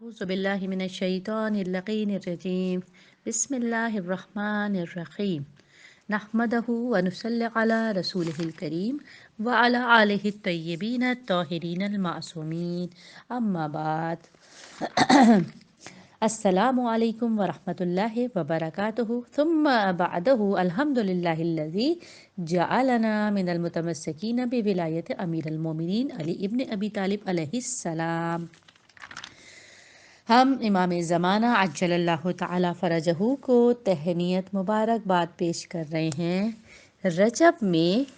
أعوذ بالله من الشيطان اللعين الرجيم. بسم الله الرحمن الرحيم. نحمده ونصلي على رسوله الكريم وعلى آله الطيبين الطاهرين المعصومين. أما بعد. السلام عليكم ورحمة الله وبركاته. ثم بعده الحمد لله الذي جعلنا من المتمسكين بولاية أمير المؤمنين علي ابن أبي طالب عليه السلام. ہم امام زمانہ عجل اللہ تعالی فرجہ کو تہنیت مبارکباد پیش کر رہے ہیں رجب میں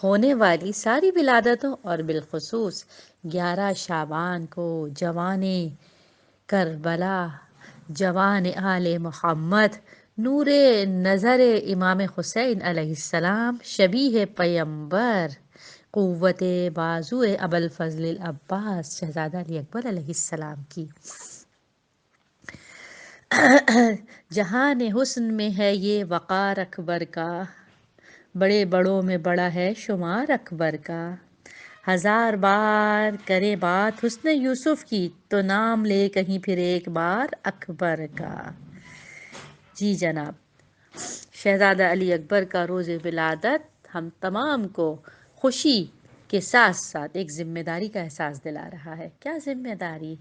ہونے والی ساری ولادتوں اور بالخصوص 11 شعبان کو جوان کربلا، جوان آل محمد، نور نظر امام حسین علیہ السلام، شبیہ پیمبر، قوت بازو ابوالفضل العباس شہزادہ علی اکبر علیہ السلام کی جہان حسن میں ہے یہ وقار اکبر کا، بڑے بڑوں میں بڑا ہے شمار اکبر کا، ہزار بار کرے بات حسن یوسف کی تو نام لے کہیں پھر ایک بار اکبر کا۔ جی جناب، شہزادہ علی اکبر کا روز ولادت ہم تمام کو خوشی کے ساتھ ساتھ ایک ذمہ داری کا احساس دلا رہا ہے۔ کیا ذمہ داری؟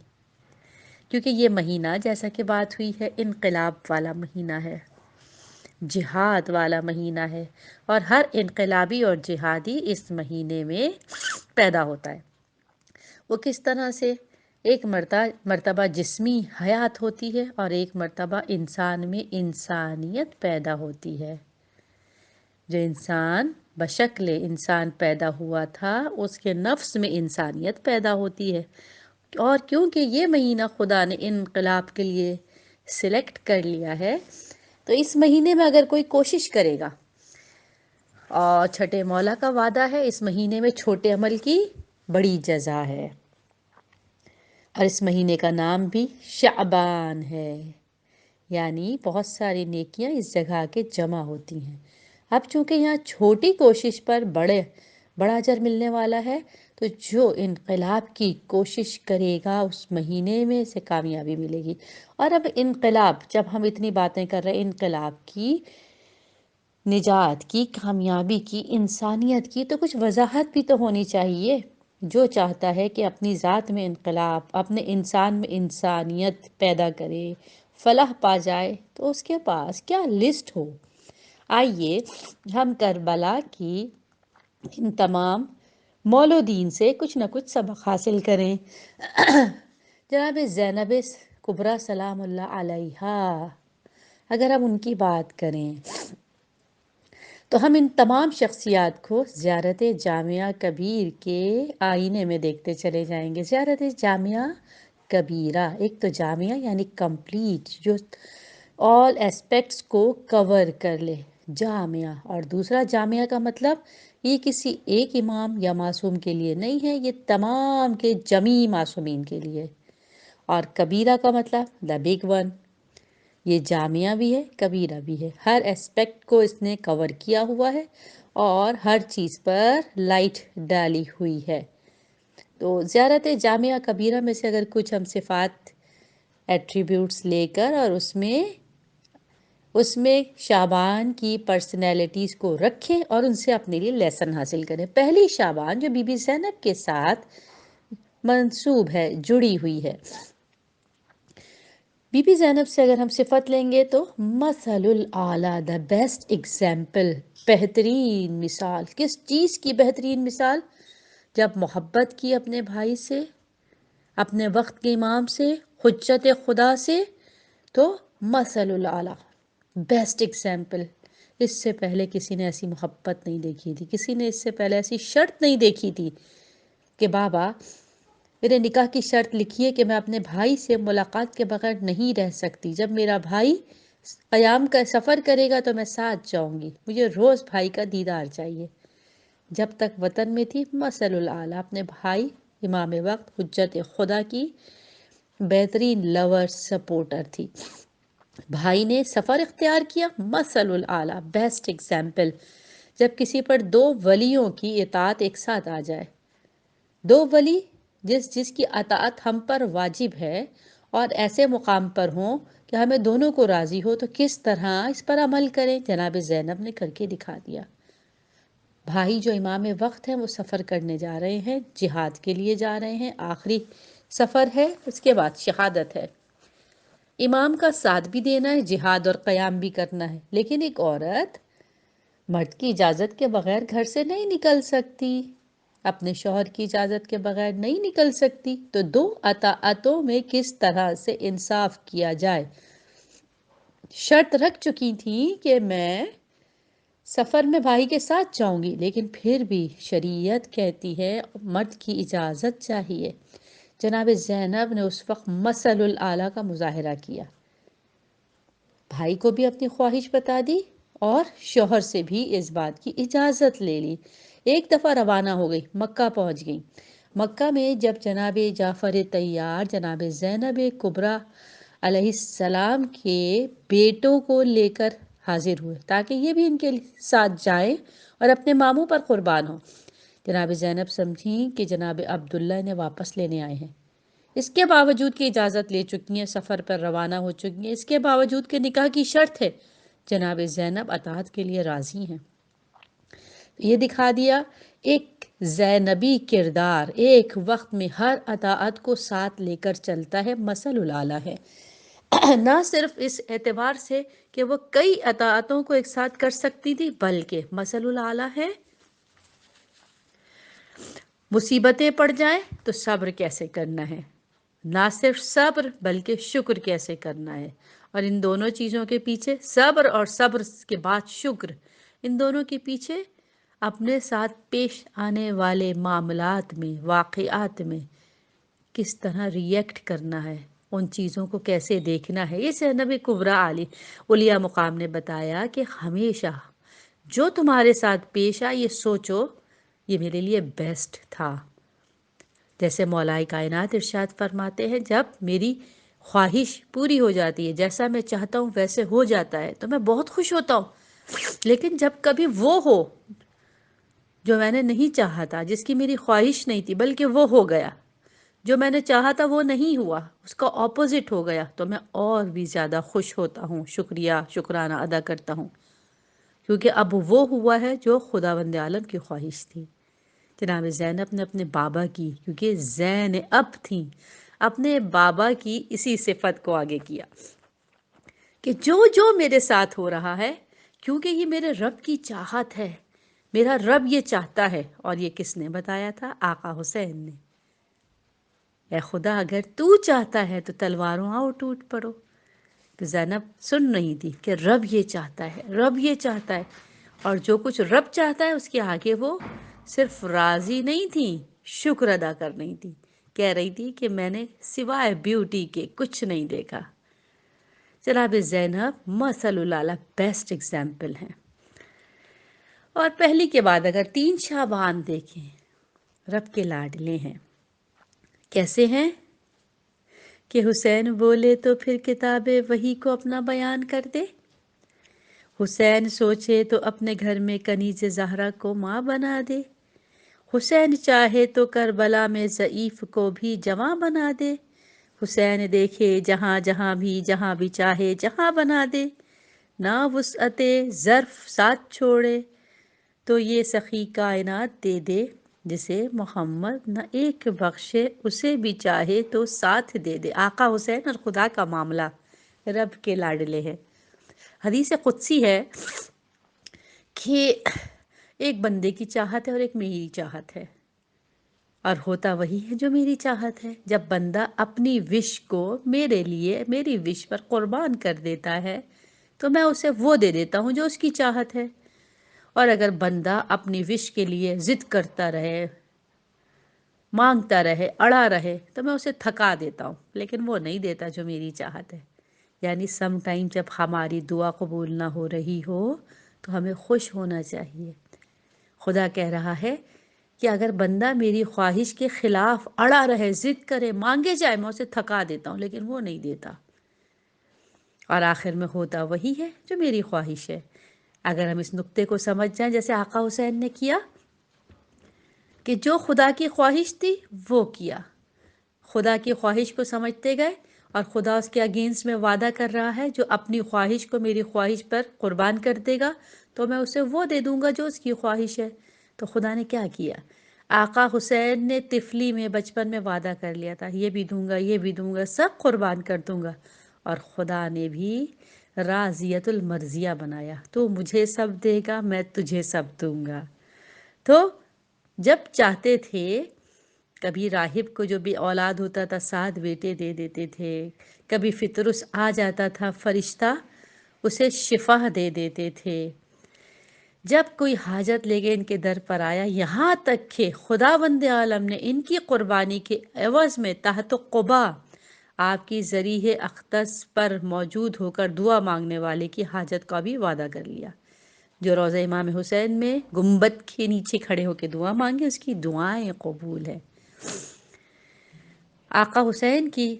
کیونکہ یہ مہینہ جیسا کہ بات ہوئی ہے انقلاب والا مہینہ ہے، جہاد والا مہینہ ہے، اور ہر انقلابی اور جہادی اس مہینے میں پیدا ہوتا ہے۔ وہ کس طرح سے؟ ایک مرتبہ جسمی حیات ہوتی ہے اور ایک مرتبہ انسان میں انسانیت پیدا ہوتی ہے۔ جو انسان بشکل انسان پیدا ہوا تھا اس کے نفس میں انسانیت پیدا ہوتی ہے، اور کیونکہ یہ مہینہ خدا نے انقلاب کے لیے سلیکٹ کر لیا ہے تو اس مہینے میں اگر کوئی کوشش کرے گا، اور چھٹے مولا کا وعدہ ہے اس مہینے میں چھوٹے عمل کی بڑی جزا ہے، اور اس مہینے کا نام بھی شعبان ہے، یعنی بہت ساری نیکیاں اس جگہ کے جمع ہوتی ہیں۔ اب چونکہ یہاں چھوٹی کوشش پر بڑا اجر ملنے والا ہے، تو جو انقلاب کی کوشش کرے گا اس مہینے میں سے کامیابی ملے گی۔ اور اب انقلاب، جب ہم اتنی باتیں کر رہے ہیں انقلاب کی، نجات کی، کامیابی کی، انسانیت کی، تو کچھ وضاحت بھی تو ہونی چاہیے۔ جو چاہتا ہے کہ اپنی ذات میں انقلاب، اپنے انسان میں انسانیت پیدا کرے، فلاح پا جائے، تو اس کے پاس کیا لسٹ ہو۔ آئیے ہم کربلا کی ان تمام مولودین سے کچھ نہ کچھ سبق حاصل کریں۔ جناب زینب کبریٰ سلام اللہ علیہا، اگر ہم ان کی بات کریں تو ہم ان تمام شخصیات کو زیارت جامعہ کبیر کے آئینے میں دیکھتے چلے جائیں گے۔ زیارت جامعہ کبیرہ، ایک تو جامعہ یعنی کمپلیٹ، جو آل اسپیکٹس کو کور کر لے، جامعہ، اور دوسرا جامعہ کا مطلب یہ کسی ایک امام یا معصوم کے لیے نہیں ہے، یہ تمام کے جمیع معصومین کے لیے۔ اور کبیرہ کا مطلب دا بگ ون، یہ جامعہ بھی ہے کبیرہ بھی ہے، ہر اسپیکٹ کو اس نے کور کیا ہوا ہے اور ہر چیز پر لائٹ ڈالی ہوئی ہے۔ تو زیارت جامعہ کبیرہ میں سے اگر کچھ ہم صفات، ایٹریبیوٹس لے کر اور اس میں شعبان کی پرسنالٹیز کو رکھیں اور ان سے اپنے لیے لیسن حاصل کریں۔ پہلی شعبان جو بی بی زینب کے ساتھ منسوب ہے، جڑی ہوئی ہے، بی بی زینب سے اگر ہم صفت لیں گے تو مثل الاعلیٰ، دا بیسٹ ایگزامپل، بہترین مثال۔ کس چیز کی بہترین مثال؟ جب محبت کی اپنے بھائی سے، اپنے وقت کے امام سے، حجت خدا سے، تو مثل الاعلیٰ، بیسٹ ایگزامپل۔ اس سے پہلے کسی نے ایسی محبت نہیں دیکھی تھی، کسی نے اس سے پہلے ایسی شرط نہیں دیکھی تھی کہ بابا میرے نکاح کی شرط لکھیے کہ میں اپنے بھائی سے ملاقات کے بغیر نہیں رہ سکتی، جب میرا بھائی قیام کا سفر کرے گا تو میں ساتھ جاؤں گی، مجھے روز بھائی کا دیدار چاہیے۔ جب تک وطن میں تھی، مثل الاعلیٰ، اپنے بھائی امام وقت حجت خدا کی بہترین لور سپورٹر تھی۔ بھائی نے سفر اختیار کیا، مثل الاعلیٰ، بیسٹ ایگزامپل۔ جب کسی پر دو ولیوں کی اطاعت ایک ساتھ آ جائے، دو ولی جس کی اطاعت ہم پر واجب ہے اور ایسے مقام پر ہوں کہ ہمیں دونوں کو راضی ہو، تو کس طرح اس پر عمل کریں؟ جناب زینب نے کر کے دکھا دیا۔ بھائی جو امام وقت ہیں وہ سفر کرنے جا رہے ہیں، جہاد کے لیے جا رہے ہیں، آخری سفر ہے، اس کے بعد شہادت ہے۔ امام کا ساتھ بھی دینا ہے، جہاد اور قیام بھی کرنا ہے، لیکن ایک عورت مرد کی اجازت کے بغیر گھر سے نہیں نکل سکتی، اپنے شوہر کی اجازت کے بغیر نہیں نکل سکتی، تو دو اطاعتوں میں کس طرح سے انصاف کیا جائے۔ شرط رکھ چکی تھی کہ میں سفر میں بھائی کے ساتھ جاؤں گی، لیکن پھر بھی شریعت کہتی ہے مرد کی اجازت چاہیے۔ جناب زینب نے اس وقت مثل الاعلیٰ کا مظاہرہ کیا، بھائی کو بھی اپنی خواہش بتا دی اور شوہر سے بھی اس بات کی اجازت لے لی۔ ایک دفعہ روانہ ہو گئی، مکہ پہنچ گئی۔ مکہ میں جب جناب جعفر طیار جناب زینب کبریٰ علیہ السلام کے بیٹوں کو لے کر حاضر ہوئے تاکہ یہ بھی ان کے ساتھ جائیں اور اپنے ماموں پر قربان ہوں، جناب زینب سمجھیں کہ جناب عبداللہ انہیں واپس لینے آئے ہیں۔ اس کے باوجود کہ اجازت لے چکی ہیں، سفر پر روانہ ہو چکی ہیں، اس کے باوجود کہ نکاح کی شرط ہے، جناب زینب اطاعت کے لیے راضی ہیں۔ یہ دکھا دیا ایک زینبی کردار ایک وقت میں ہر اطاعت کو ساتھ لے کر چلتا ہے، مثل الاعلیٰ ہے۔ نہ صرف اس اعتبار سے کہ وہ کئی اطاعتوں کو ایک ساتھ کر سکتی تھی، بلکہ مثل الاعلیٰ ہے مصیبتیں پڑ جائیں تو صبر کیسے کرنا ہے، نہ صرف صبر بلکہ شکر کیسے کرنا ہے، اور ان دونوں چیزوں کے پیچھے صبر اور صبر کے بعد شکر، ان دونوں کے پیچھے اپنے ساتھ پیش آنے والے معاملات میں، واقعات میں کس طرح ریئیکٹ کرنا ہے، ان چیزوں کو کیسے دیکھنا ہے۔ یہ زینب کبریٰ علیہ مقام نے بتایا کہ ہمیشہ جو تمہارے ساتھ پیش آئے یہ سوچو یہ میرے لیے بیسٹ تھا۔ جیسے مولا کائنات ارشاد فرماتے ہیں جب میری خواہش پوری ہو جاتی ہے، جیسا میں چاہتا ہوں ویسے ہو جاتا ہے تو میں بہت خوش ہوتا ہوں، لیکن جب کبھی وہ ہو جو میں نے نہیں چاہا تھا، جس کی میری خواہش نہیں تھی بلکہ وہ ہو گیا، جو میں نے چاہا تھا وہ نہیں ہوا، اس کا اپوزٹ ہو گیا، تو میں اور بھی زیادہ خوش ہوتا ہوں، شکرانہ ادا کرتا ہوں، کیونکہ اب وہ ہوا ہے جو خداوند عالم کی خواہش تھی۔ جناب زینب نے اپنے بابا کی، کیونکہ زین اب تھیں، اپنے بابا کی اسی صفت کو آگے کیا کہ جو میرے ساتھ ہو رہا ہے، کیونکہ یہ میرے رب کی چاہت ہے، میرا رب یہ چاہتا ہے۔ اور یہ کس نے بتایا تھا؟ آقا حسین نے۔ اے خدا اگر تو چاہتا ہے تو تلواروں آؤ ٹوٹ پڑو۔ تو زینب سن رہی تھی کہ رب یہ چاہتا ہے، رب یہ چاہتا ہے، اور جو کچھ رب چاہتا ہے اس کے آگے وہ صرف راضی نہیں تھی، شکر ادا کر رہی تھی، کہہ رہی تھی کہ میں نے سوائے بیوٹی کے کچھ نہیں دیکھا۔ جناب زینب مثل الاعلیٰ بیسٹ ایگزامپل ہیں۔ اور پہلی کے بعد اگر 3 شعبان دیکھیں، رب کے لاڈلے ہیں۔ کیسے ہیں کہ حسین بولے تو پھر کتاب وحی کو اپنا بیان کر دے، حسین سوچے تو اپنے گھر میں کنیز زہرا کو ماں بنا دے، حسین چاہے تو کربلا میں ضعیف کو بھی جواں بنا دے، حسین دیکھے جہاں جہاں بھی چاہے جہاں بنا دے، نہ وسعت ظرف ساتھ چھوڑے تو یہ سخی کائنات دے دے، جسے محمد نہ ایک بخشے اسے بھی چاہے تو ساتھ دے دے۔ آقا حسین اور خدا کا معاملہ رب کے لاڈلے ہیں۔ حدیث قدسی ہے کہ ایک بندے کی چاہت ہے اور ایک میری چاہت ہے، اور ہوتا وہی ہے جو میری چاہت ہے۔ جب بندہ اپنی وش کو میرے لیے میری وش پر قربان کر دیتا ہے تو میں اسے وہ دے دیتا ہوں جو اس کی چاہت ہے، اور اگر بندہ اپنی وش کے لیے ضد کرتا رہے، مانگتا رہے، اڑا رہے، تو میں اسے تھکا دیتا ہوں، لیکن وہ نہیں دیتا جو میری چاہت ہے۔ یعنی سم ٹائم جب ہماری دعا قبول نہ ہو رہی ہو تو ہمیں خوش ہونا چاہیے۔ خدا کہہ رہا ہے کہ اگر بندہ میری خواہش کے خلاف اڑا رہے، ضد کرے، مانگے جائے، میں اسے تھکا دیتا ہوں، لیکن وہ نہیں دیتا، اور آخر میں ہوتا وہی ہے جو میری خواہش ہے۔ اگر ہم اس نقطے کو سمجھ جائیں جیسے آقا حسین نے کیا کہ جو خدا کی خواہش تھی وہ کیا، خدا کی خواہش کو سمجھتے گئے اور خدا اس کے اگینسٹ میں وعدہ کر رہا ہے جو اپنی خواہش کو میری خواہش پر قربان کر دے گا تو میں اسے وہ دے دوں گا جو اس کی خواہش ہے۔ تو خدا نے کیا کیا؟ آقا حسین نے طفلی میں بچپن میں وعدہ کر لیا تھا، یہ بھی دوں گا، یہ بھی دوں گا، سب قربان کر دوں گا، اور خدا نے بھی راضیۃ المرضیہ بنایا، تو مجھے سب دے گا، میں تجھے سب دوں گا۔ تو جب چاہتے تھے، کبھی راہب کو جو بھی اولاد ہوتا تھا 7 بیٹے دے دیتے تھے، کبھی فطرس آ جاتا تھا فرشتہ اسے شفا دے دیتے تھے، جب کوئی حاجت لے کے ان کے در پر آیا، یہاں تک کہ خداوند عالم نے ان کی قربانی کے عوض میں تحت قبا آپ کی ذریح اقدس پر موجود ہو کر دعا مانگنے والے کی حاجت کا بھی وعدہ کر لیا۔ جو روضہ امام حسین میں گنبد کے نیچے کھڑے ہو کے دعا مانگے، اس کی دعائیں قبول ہے۔ آقا حسین کی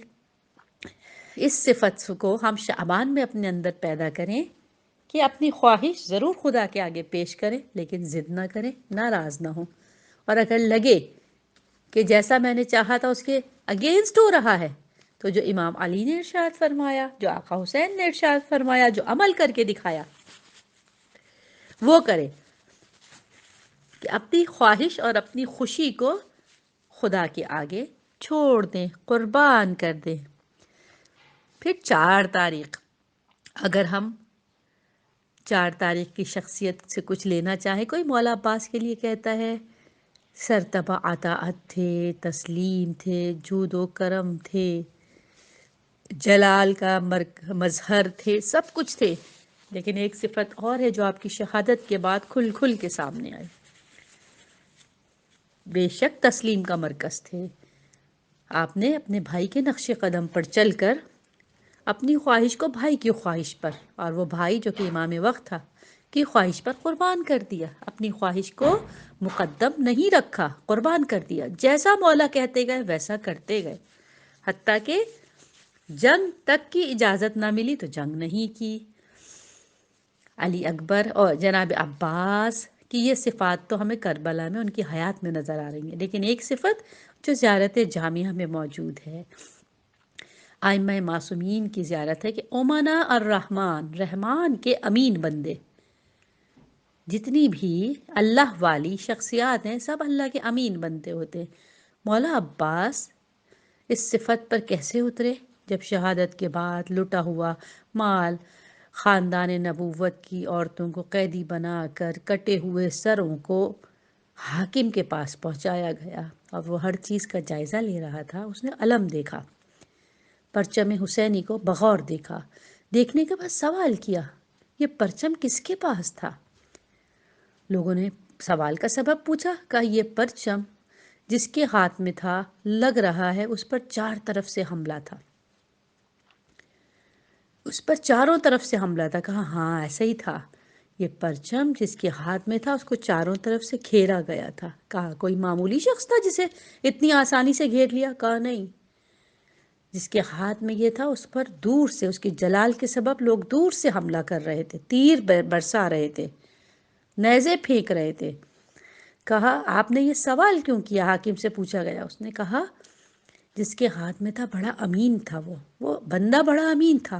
اس صفت کو ہم شعبان میں اپنے اندر پیدا کریں کہ اپنی خواہش ضرور خدا کے آگے پیش کریں، لیکن ضد نہ کریں، ناراض نہ ہوں، اور اگر لگے کہ جیسا میں نے چاہا تھا اس کے اگینسٹ ہو رہا ہے تو جو امام علی نے ارشاد فرمایا، جو آقا حسین نے ارشاد فرمایا، جو عمل کر کے دکھایا، وہ کرے، کہ اپنی خواہش اور اپنی خوشی کو خدا کے آگے چھوڑ دیں، قربان کر دیں۔ پھر 4 تاریخ، اگر ہم 4 تاریخ کی شخصیت سے کچھ لینا چاہیں، کوئی مولا عباس کے لیے کہتا ہے سرتبہ عطاعت تھے، تسلیم تھے، جود و کرم تھے، جلال کا مظہر تھے، سب کچھ تھے، لیکن ایک صفت اور ہے جو آپ کی شہادت کے بعد کھل کھل کے سامنے آئی۔ بے شک تسلیم کا مرکز تھے، آپ نے اپنے بھائی کے نقش قدم پر چل کر اپنی خواہش کو بھائی کی خواہش پر، اور وہ بھائی جو کہ امام وقت تھا، کی خواہش پر قربان کر دیا، اپنی خواہش کو مقدم نہیں رکھا، قربان کر دیا، جیسا مولا کہتے گئے ویسا کرتے گئے، حتیٰ کہ جنگ تک کی اجازت نہ ملی تو جنگ نہیں کی۔ علی اکبر اور جناب عباس کی یہ صفات تو ہمیں کربلا میں ان کی حیات میں نظر آ رہی ہیں، لیکن ایک صفت جو زیارت جامعہ میں موجود ہے، ائمہ معصومین کی زیارت ہے، کہ امنا الرحمن، رحمان کے امین بندے، جتنی بھی اللہ والی شخصیات ہیں سب اللہ کے امین بنتے ہوتے ہیں۔ مولا عباس اس صفت پر کیسے اترے؟ جب شہادت کے بعد لٹا ہوا مال خاندان نبوت کی عورتوں کو قیدی بنا کر کٹے ہوئے سروں کو حاکم کے پاس پہنچایا گیا اور وہ ہر چیز کا جائزہ لے رہا تھا، اس نے علم دیکھا، پرچم حسینی کو بغور دیکھا، دیکھنے کے بعد سوال کیا یہ پرچم کس کے پاس تھا؟ لوگوں نے سوال کا سبب پوچھا، کہا یہ پرچم جس کے ہاتھ میں تھا لگ رہا ہے اس پر 4 طرف سے حملہ تھا، اس پر چاروں طرف سے حملہ تھا۔ کہا ہاں ایسا ہی تھا، یہ پرچم جس کے ہاتھ میں تھا اس کو چاروں طرف سے گھیرا گیا تھا۔ کہا کوئی معمولی شخص تھا جسے اتنی آسانی سے گھیر لیا؟ کہا نہیں، جس کے ہاتھ میں یہ تھا اس پر دور سے، اس کے جلال کے سبب لوگ دور سے حملہ کر رہے تھے، تیر برسا رہے تھے، نیزے پھینک رہے تھے۔ کہا آپ نے یہ سوال کیوں کیا؟ حاکم سے پوچھا گیا، اس نے کہا جس کے ہاتھ میں تھا بڑا امین تھا، وہ بندہ بڑا امین تھا،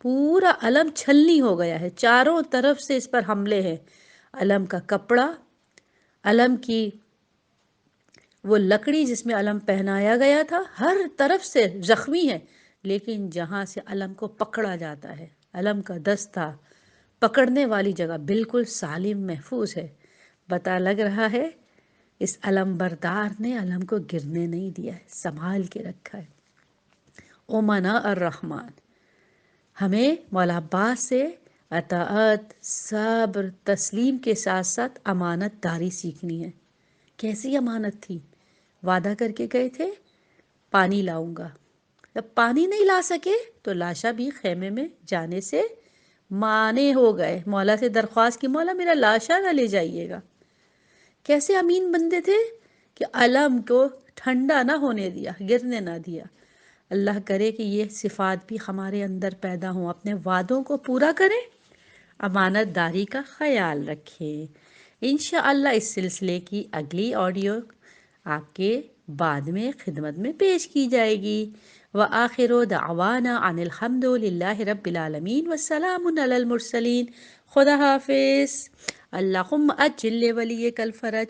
پورا علم چھلنی ہو گیا ہے، چاروں طرف سے اس پر حملے ہیں، علم کا کپڑا، علم کی وہ لکڑی جس میں علم پہنایا گیا تھا ہر طرف سے زخمی ہے، لیکن جہاں سے علم کو پکڑا جاتا ہے، علم کا دستہ پکڑنے والی جگہ بالکل سالم محفوظ ہے، پتہ لگ رہا ہے اس علم بردار نے علم کو گرنے نہیں دیا ہے، سنبھال کے رکھا ہے۔ امنا الرحمن، ہمیں مولا عباس سے اطاعت، صبر، تسلیم کے ساتھ ساتھ امانت داری سیکھنی ہے۔ کیسی امانت تھی؟ وعدہ کر کے گئے تھے پانی لاؤں گا، جب پانی نہیں لا سکے تو لاشا بھی خیمے میں جانے سے مانے ہو گئے، مولا سے درخواست کی مولا میرا لاشا نہ لے جائیے گا۔ کیسے امین بندے تھے کہ علم کو ٹھنڈا نہ ہونے دیا، گرنے نہ دیا۔ اللہ کرے کہ یہ صفات بھی ہمارے اندر پیدا ہوں، اپنے وعدوں کو پورا کریں، امانت داری کا خیال رکھیں۔ انشاءاللہ اس سلسلے کی اگلی آڈیو آپ کے بعد میں خدمت میں پیش کی جائے گی۔ وآخر دعوانا ان الحمد للہ رب العالمین والسلام علی المرسلین۔ خدا حافظ۔ اللہم اجل ولیک الفرج۔